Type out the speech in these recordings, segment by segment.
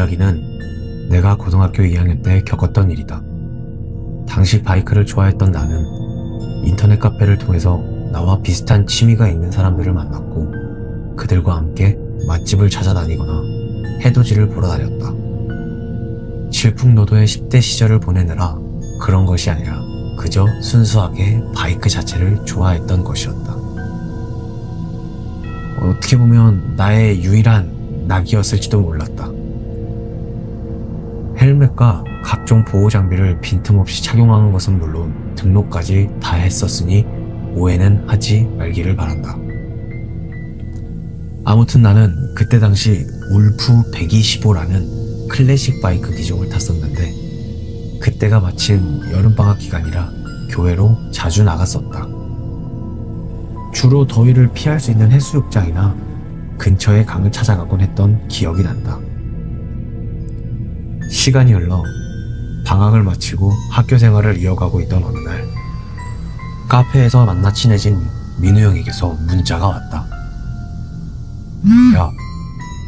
이야기는 내가 고등학교 2학년 때 겪었던 일이다. 당시 바이크를 좋아했던 나는 인터넷 카페를 통해서 나와 비슷한 취미가 있는 사람들을 만났고 그들과 함께 맛집을 찾아다니거나 해돋이를 보러 다녔다. 질풍노도의 10대 시절을 보내느라 그런 것이 아니라 그저 순수하게 바이크 자체를 좋아했던 것이었다. 어떻게 보면 나의 유일한 낙이었을지도 몰랐다. 헬멧과 각종 보호 장비를 빈틈없이 착용하는 것은 물론 등록까지 다 했었으니 오해는 하지 말기를 바란다. 아무튼 나는 그때 당시 울프 125라는 클래식 바이크 기종을 탔었는데 그때가 마침 여름방학 기간이라 교회로 자주 나갔었다. 주로 더위를 피할 수 있는 해수욕장이나 근처의 강을 찾아가곤 했던 기억이 난다. 시간이 흘러 방학을 마치고 학교 생활을 이어가고 있던 어느 날 카페에서 만나 친해진 민우 형에게서 문자가 왔다. 야,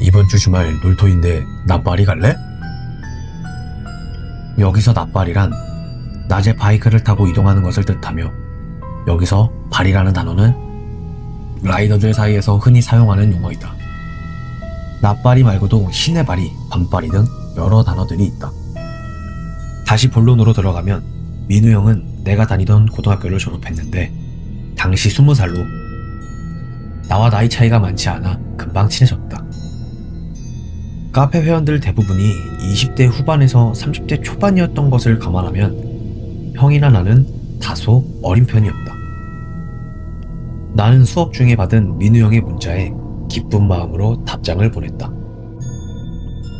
이번 주 주말 놀토인데 나빠리 갈래? 여기서 나빠리란 낮에 바이크를 타고 이동하는 것을 뜻하며 여기서 발이라는 단어는 라이더들 사이에서 흔히 사용하는 용어이다. 나빠리 말고도 신의 발이, 밤발이 등 여러 단어들이 있다. 다시 본론으로 들어가면 민우 형은 내가 다니던 고등학교를 졸업했는데 당시 20살로 나와 나이 차이가 많지 않아 금방 친해졌다. 카페 회원들 대부분이 20대 후반에서 30대 초반이었던 것을 감안하면 형이나 나는 다소 어린 편이었다. 나는 수업 중에 받은 민우 형의 문자에 기쁜 마음으로 답장을 보냈다.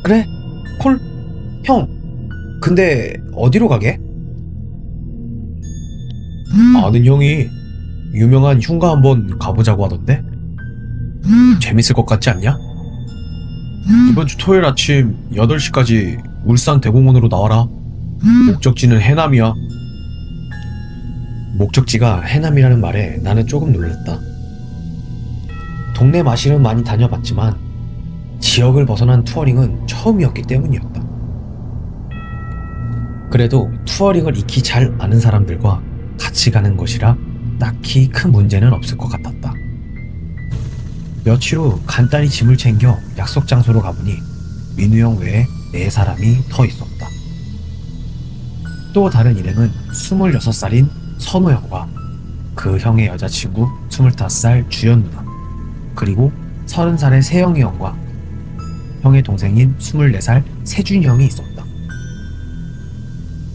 그래, 콜, 형, 근데 어디로 가게? 아는 형이 유명한 흉가 한번 가보자고 하던데? 재밌을 것 같지 않냐? 이번 주 토요일 아침 8시까지 울산 대공원으로 나와라. 목적지는 해남이야. 목적지가 해남이라는 말에 나는 조금 놀랐다. 동네 마실은 많이 다녀봤지만 지역을 벗어난 투어링은 처음이었기 때문이었다. 그래도 투어링을 익히 잘 아는 사람들과 같이 가는 것이라 딱히 큰 문제는 없을 것 같았다. 며칠 후 간단히 짐을 챙겨 약속 장소로 가보니 민우 형 외에 4사람이 더 있었다. 또 다른 일행은 26살인 선호 형과 그 형의 여자친구 25살 주연 누나, 그리고 30살의 세영이 형과 형의 동생인 24살 세준이 형이 있었다.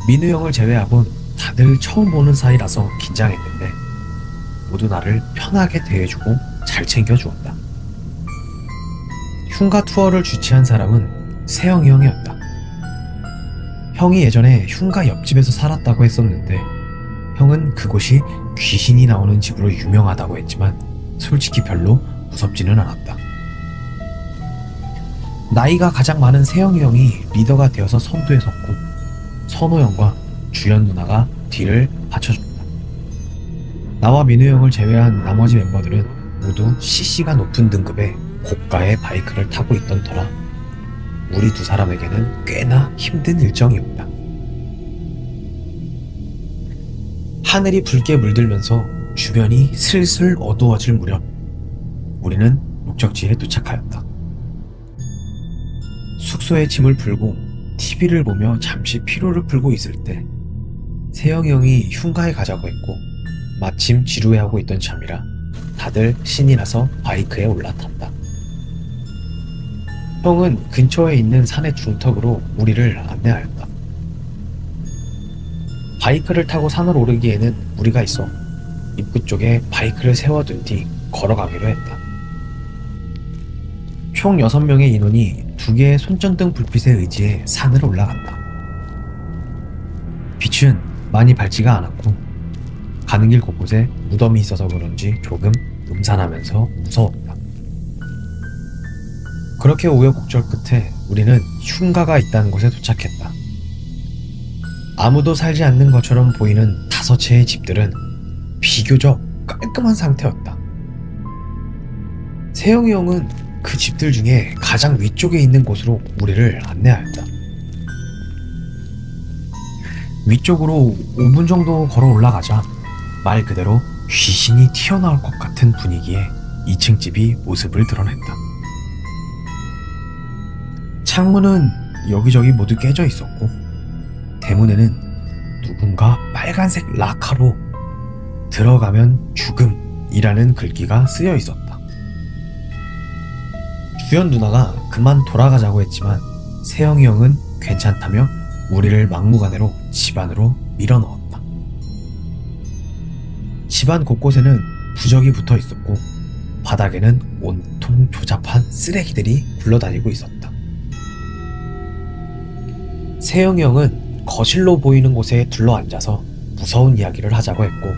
민우 형을 제외하곤 다들 처음 보는 사이라서 긴장했는데 모두 나를 편하게 대해주고 잘 챙겨주었다. 흉가 투어를 주최한 사람은 세영이 형이었다. 형이 예전에 흉가 옆집에서 살았다고 했었는데 형은 그곳이 귀신이 나오는 집으로 유명하다고 했지만 솔직히 별로 무섭지는 않았다. 나이가 가장 많은 세영이 형이 리더가 되어서 선두에 섰고 선호 형과 주연 누나가 뒤를 받쳐줬다. 나와 민우 형을 제외한 나머지 멤버들은 모두 CC가 높은 등급의 고가의 바이크를 타고 있던 터라 우리 두 사람에게는 꽤나 힘든 일정이었다. 하늘이 붉게 물들면서 주변이 슬슬 어두워질 무렵 우리는 목적지에 도착하였다. 숙소에 짐을 풀고 TV를 보며 잠시 피로를 풀고 있을 때 세영이 형이 흉가에 가자고 했고 마침 지루해하고 있던 참이라 다들 신이 나서 바이크에 올라탔다. 형은 근처에 있는 산의 중턱으로 우리를 안내하였다. 바이크를 타고 산을 오르기에는 무리가 있어 입구 쪽에 바이크를 세워둔 뒤 걸어가기로 했다. 총 6명의 인원이 2개의 손전등 불빛에 의지해 산을 올라간다. 빛은 많이 밝지가 않았고 가는 길 곳곳에 무덤이 있어서 그런지 조금 음산하면서 무서웠다. 그렇게 우여곡절 끝에 우리는 흉가가 있다는 곳에 도착했다. 아무도 살지 않는 것처럼 보이는 5채의 집들은 비교적 깔끔한 상태였다. 세영이 형은 그 집들 중에 가장 위쪽에 있는 곳으로 우리를 안내하였다. 위쪽으로 5분 정도 걸어 올라가자 말 그대로 귀신이 튀어나올 것 같은 분위기에 2층 집이 모습을 드러냈다. 창문은 여기저기 모두 깨져 있었고 대문에는 누군가 빨간색 라카로 들어가면 죽음이라는 글귀가 쓰여 있었다. 주연 누나가 그만 돌아가자고 했지만 세영이 형은 괜찮다며 우리를 막무가내로 집 안으로 밀어넣었다. 집안 곳곳에는 부적이 붙어 있었고 바닥에는 온통 조잡한 쓰레기들이 굴러다니고 있었다. 세영이 형은 거실로 보이는 곳에 둘러앉아서 무서운 이야기를 하자고 했고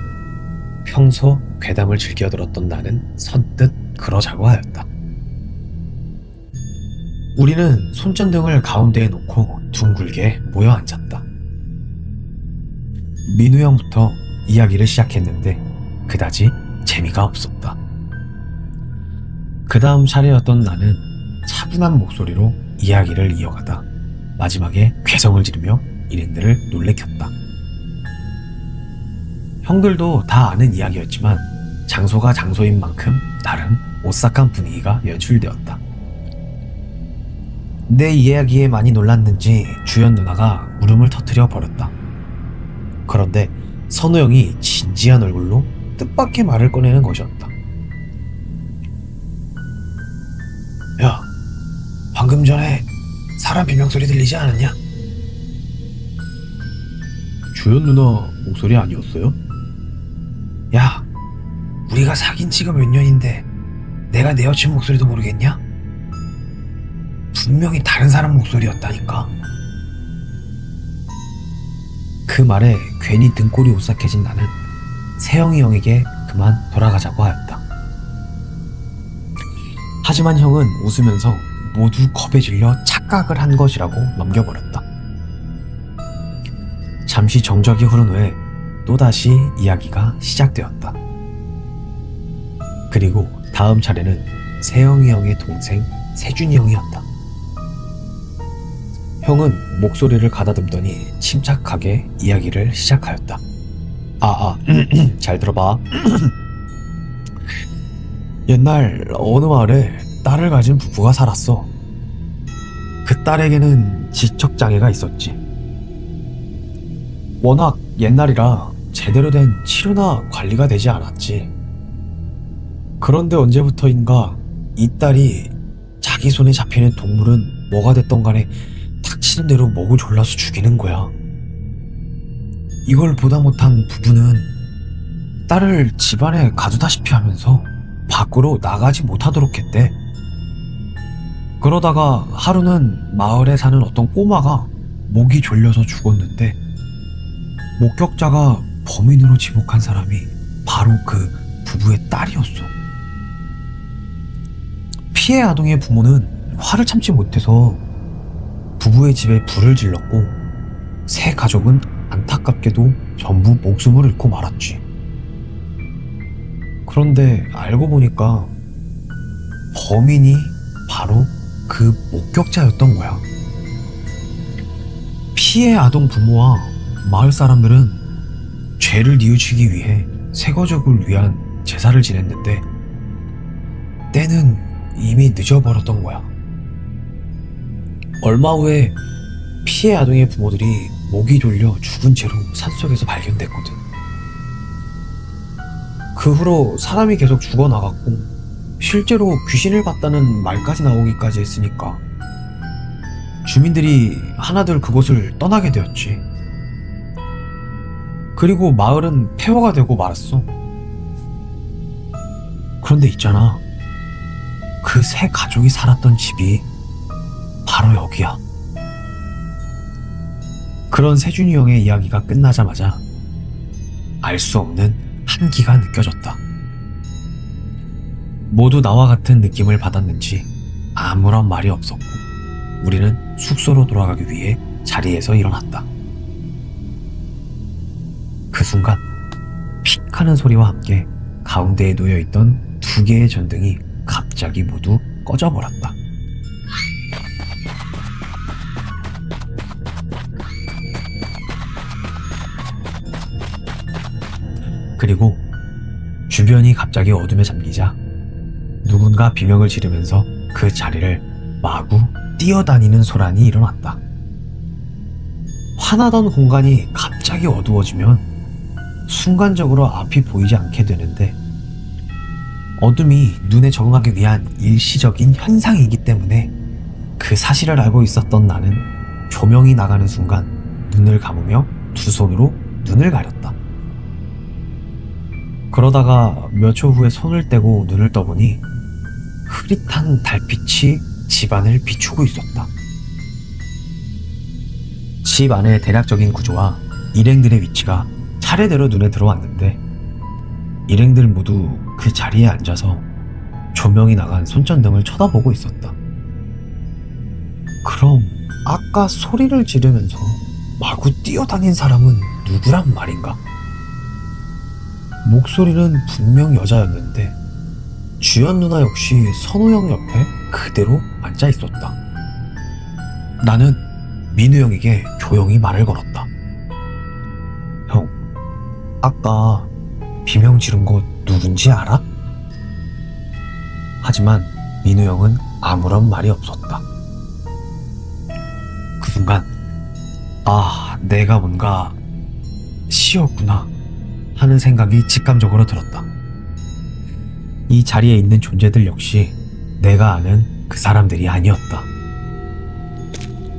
평소 괴담을 즐겨 들었던 나는 선뜻 그러자고 하였다. 우리는 손전등을 가운데에 놓고 둥글게 모여 앉았다. 민우 형부터 이야기를 시작했는데 그다지 재미가 없었다. 그 다음 차례였던 나는 차분한 목소리로 이야기를 이어가다 마지막에 괴성을 지르며 일행들을 놀래켰다. 형들도 다 아는 이야기였지만 장소가 장소인 만큼 나름 오싹한 분위기가 연출되었다. 내 이야기에 많이 놀랐는지 주연 누나가 울음을 터뜨려 버렸다. 그런데 선우 형이 진지한 얼굴로 뜻밖의 말을 꺼내는 것이었다. 야, 방금 전에 사람 비명소리 들리지 않았냐? 주연 누나 목소리 아니었어요? 야, 우리가 사귄 지가 몇 년인데 내가 내 여친 목소리도 모르겠냐? 분명히 다른 사람 목소리였다니까. 그 말에 괜히 등골이 오싹해진 나는 세영이 형에게 그만 돌아가자고 하였다. 하지만 형은 웃으면서 모두 겁에 질려 착각을 한 것이라고 넘겨버렸다. 잠시 정적이 흐른 후에 또다시 이야기가 시작되었다. 그리고 다음 차례는 세영이 형의 동생 세준이 형이었다. 형은 목소리를 가다듬더니 침착하게 이야기를 시작하였다. 잘 들어봐. 옛날 어느 마을에 딸을 가진 부부가 살았어. 그 딸에게는 지적장애가 있었지. 워낙 옛날이라 제대로 된 치료나 관리가 되지 않았지. 그런데 언제부터인가 이 딸이 자기 손에 잡히는 동물은 뭐가 됐던 간에 닥치는 대로 목을 졸라서 죽이는 거야. 이걸 보다 못한 부부는 딸을 집안에 가두다시피 하면서 밖으로 나가지 못하도록 했대. 그러다가 하루는 마을에 사는 어떤 꼬마가 목이 졸려서 죽었는데 목격자가 범인으로 지목한 사람이 바로 그 부부의 딸이었어. 피해 아동의 부모는 화를 참지 못해서 부부의 집에 불을 질렀고 세 가족은 안타깝게도 전부 목숨을 잃고 말았지. 그런데 알고 보니까 범인이 바로 그 목격자였던 거야. 피해 아동 부모와 마을 사람들은 죄를 뉘우치기 위해 세 가족을 위한 제사를 지냈는데 때는 이미 늦어버렸던 거야. 얼마 후에 피해 아동의 부모들이 목이 졸려 죽은 채로 산속에서 발견됐거든. 그 후로 사람이 계속 죽어나갔고 실제로 귀신을 봤다는 말까지 나오기까지 했으니까 주민들이 하나둘 그곳을 떠나게 되었지. 그리고 마을은 폐허가 되고 말았어. 그런데 있잖아, 그 세 가족이 살았던 집이 바로 여기야. 그런 세준이 형의 이야기가 끝나자마자 알 수 없는 한기가 느껴졌다. 모두 나와 같은 느낌을 받았는지 아무런 말이 없었고 우리는 숙소로 돌아가기 위해 자리에서 일어났다. 그 순간 픽 하는 소리와 함께 가운데에 놓여있던 두 개의 전등이 갑자기 모두 꺼져버렸다. 그리고 주변이 갑자기 어둠에 잠기자 누군가 비명을 지르면서 그 자리를 마구 뛰어다니는 소란이 일어났다. 환하던 공간이 갑자기 어두워지면 순간적으로 앞이 보이지 않게 되는데, 어둠이 눈에 적응하기 위한 일시적인 현상이기 때문에 그 사실을 알고 있었던 나는 조명이 나가는 순간 눈을 감으며 두 손으로 눈을 가렸다. 그러다가 몇 초 후에 손을 떼고 눈을 떠보니 흐릿한 달빛이 집안을 비추고 있었다. 집 안의 대략적인 구조와 일행들의 위치가 차례대로 눈에 들어왔는데, 일행들 모두 그 자리에 앉아서 조명이 나간 손전등을 쳐다보고 있었다. 그럼 아까 소리를 지르면서 마구 뛰어다닌 사람은 누구란 말인가? 목소리는 분명 여자였는데 주연 누나 역시 선우 형 옆에 그대로 앉아 있었다. 나는 민우 형에게 조용히 말을 걸었다. 형, 아까 비명 지른 거 누군지 알아? 하지만 민우 형은 아무런 말이 없었다. 그 순간 내가 뭔가 시였구나 하는 생각이 직감적으로 들었다. 이 자리에 있는 존재들 역시 내가 아는 그 사람들이 아니었다.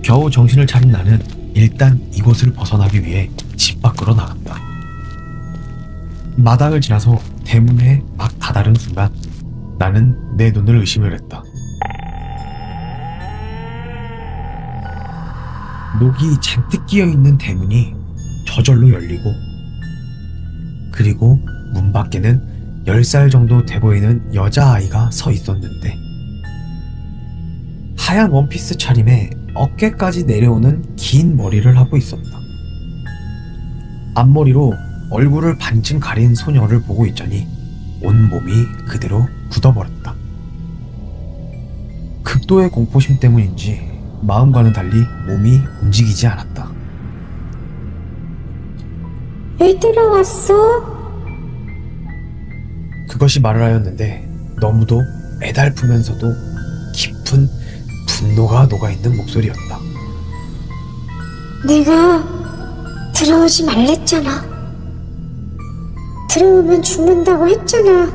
겨우 정신을 차린 나는 일단 이곳을 벗어나기 위해 집 밖으로 나간다. 마당을 지나서 대문에 막 다다른 순간 나는 내 눈을 의심을 했다. 녹이 잔뜩 끼어있는 대문이 저절로 열리고, 그리고 문 밖에는 10살 정도 돼 보이는 여자아이가 서 있었는데, 하얀 원피스 차림에 어깨까지 내려오는 긴 머리를 하고 있었다. 앞머리로 얼굴을 반쯤 가린 소녀를 보고 있자니 온몸이 그대로 굳어버렸다. 극도의 공포심 때문인지 마음과는 달리 몸이 움직이지 않았다. 왜 들어왔어? 그것이 말을 하였는데 너무도 애달프면서도 깊은 분노가 녹아있는 목소리였다. 내가 들어오지 말랬잖아. 들어오면 죽는다고 했잖아.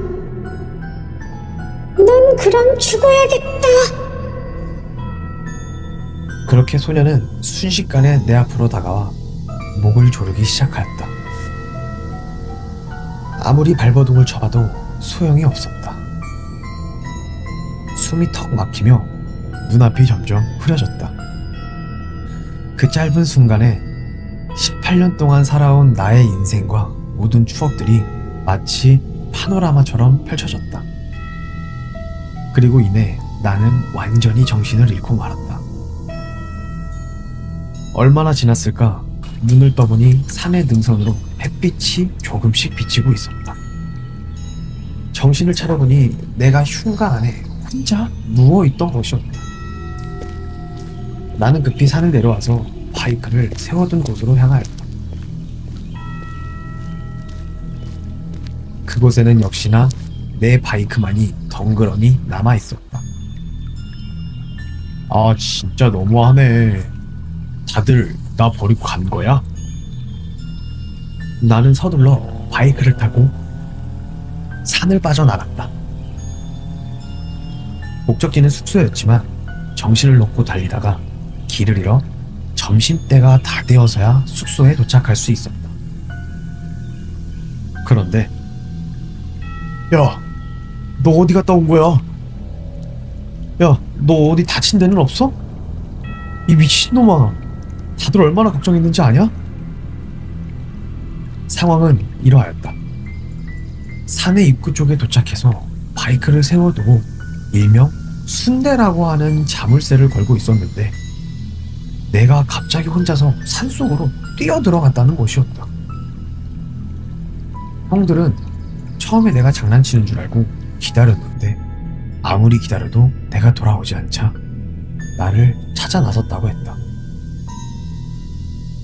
넌 그럼 죽어야겠다. 그렇게 소녀는 순식간에 내 앞으로 다가와 목을 조르기 시작하였다. 아무리 발버둥을 쳐봐도 소용이 없었다. 숨이 턱 막히며 눈앞이 점점 흐려졌다. 그 짧은 순간에 18년 동안 살아온 나의 인생과 모든 추억들이 마치 파노라마처럼 펼쳐졌다. 그리고 이내 나는 완전히 정신을 잃고 말았다. 얼마나 지났을까? 눈을 떠보니 산의 능선으로 햇빛이 조금씩 비치고 있었다. 정신을 차려보니 내가 흉가 안에 혼자 누워있던 것이었다. 나는 급히 산을 내려와서 바이크를 세워둔 곳으로 향하였다. 그곳에는 역시나 내 바이크만이 덩그러니 남아있었다. 진짜 너무하네. 다들 나 버리고 간 거야? 나는 서둘러 바이크를 타고 산을 빠져나갔다. 목적지는 숙소였지만 정신을 놓고 달리다가 길을 잃어 점심때가 다 되어서야 숙소에 도착할 수 있었다. 그런데 야, 너 어디 갔다 온 거야? 야, 너 어디 다친 데는 없어? 이 미친놈아, 다들 얼마나 걱정했는지 아냐? 상황은 이러하였다. 산의 입구 쪽에 도착해서 바이크를 세워두고 일명 순대라고 하는 자물쇠를 걸고 있었는데, 내가 갑자기 혼자서 산속으로 뛰어들어갔다는 것이었다. 형들은 처음에 내가 장난치는 줄 알고 기다렸는데 아무리 기다려도 내가 돌아오지 않자 나를 찾아 나섰다고 했다.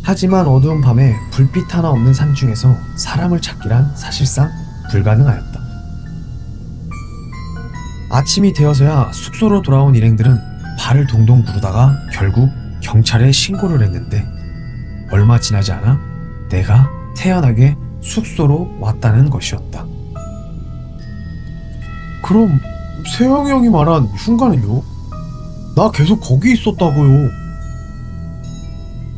하지만 어두운 밤에 불빛 하나 없는 산중에서 사람을 찾기란 사실상 불가능하였다. 아침이 되어서야 숙소로 돌아온 일행들은 발을 동동 구르다가 결국 경찰에 신고를 했는데 얼마 지나지 않아 내가 태연하게 숙소로 왔다는 것이었다. 그럼 세영이 형이 말한 흉가는요? 나 계속 거기 있었다고요.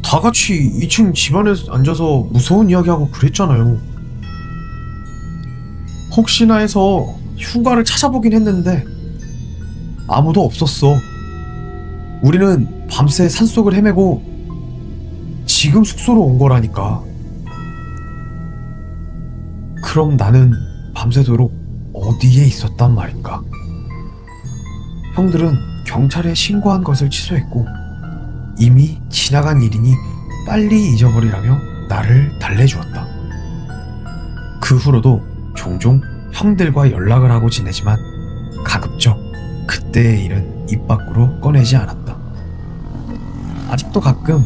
다 같이 2층 집안에 앉아서 무서운 이야기하고 그랬잖아요. 혹시나 해서 흉가를 찾아보긴 했는데 아무도 없었어. 우리는 밤새 산속을 헤매고 지금 숙소로 온 거라니까. 그럼 나는 밤새도록 어디에 있었단 말인가? 형들은 경찰에 신고한 것을 취소했고 이미 지나간 일이니 빨리 잊어버리라며 나를 달래주었다. 그 후로도 종종 형들과 연락을 하고 지내지만 가급적 그때의 일은 입 밖으로 꺼내지 않았다. 아직도 가끔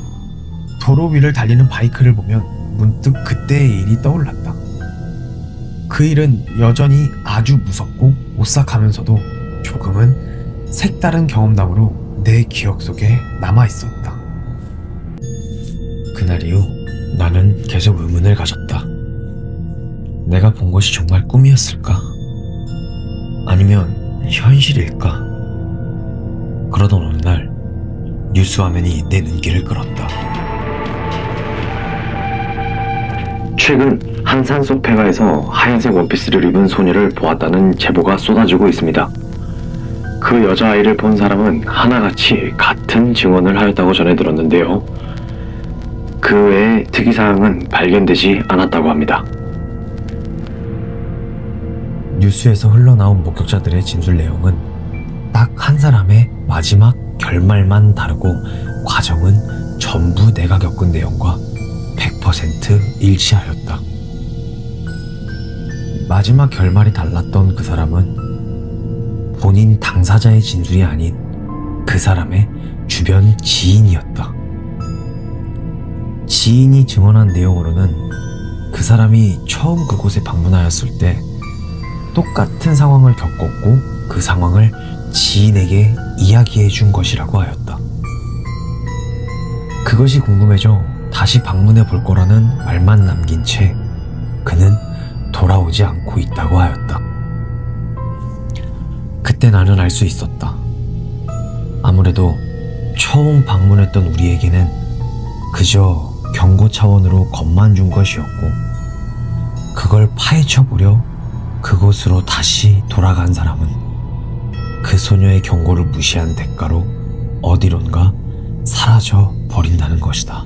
도로 위를 달리는 바이크를 보면 문득 그때의 일이 떠올랐다. 그 일은 여전히 아주 무섭고 오싹하면서도 조금은 색다른 경험담으로 내 기억 속에 남아있었다. 그날 이후 나는 계속 의문을 가졌다. 내가 본 것이 정말 꿈이었을까? 아니면 현실일까? 그러던 어느 날 뉴스 화면이 내 눈길을 끌었다. 최근 한 산속 폐가에서 하얀색 원피스를 입은 소녀를 보았다는 제보가 쏟아지고 있습니다. 그 여자아이를 본 사람은 하나같이 같은 증언을 하였다고 전해 들었는데요. 그 외에 특이사항은 발견되지 않았다고 합니다. 뉴스에서 흘러나온 목격자들의 진술 내용은 딱 한 사람의 마지막 결말만 다르고 과정은 전부 내가 겪은 내용과 100% 일치하였다. 마지막 결말이 달랐던 그 사람은 본인 당사자의 진술이 아닌 그 사람의 주변 지인이었다. 지인이 증언한 내용으로는 그 사람이 처음 그곳에 방문하였을 때 똑같은 상황을 겪었고 그 상황을 지인에게 이야기해 준 것이라고 하였다. 그것이 궁금해져 다시 방문해 볼 거라는 말만 남긴 채 그는 돌아오지 않고 있다고 하였다. 그때 나는 알 수 있었다. 아무래도 처음 방문했던 우리에게는 그저 경고 차원으로 겁만 준 것이었고 그걸 파헤쳐 보려 그곳으로 다시 돌아간 사람은 그 소녀의 경고를 무시한 대가로 어디론가 사라져 버린다는 것이다.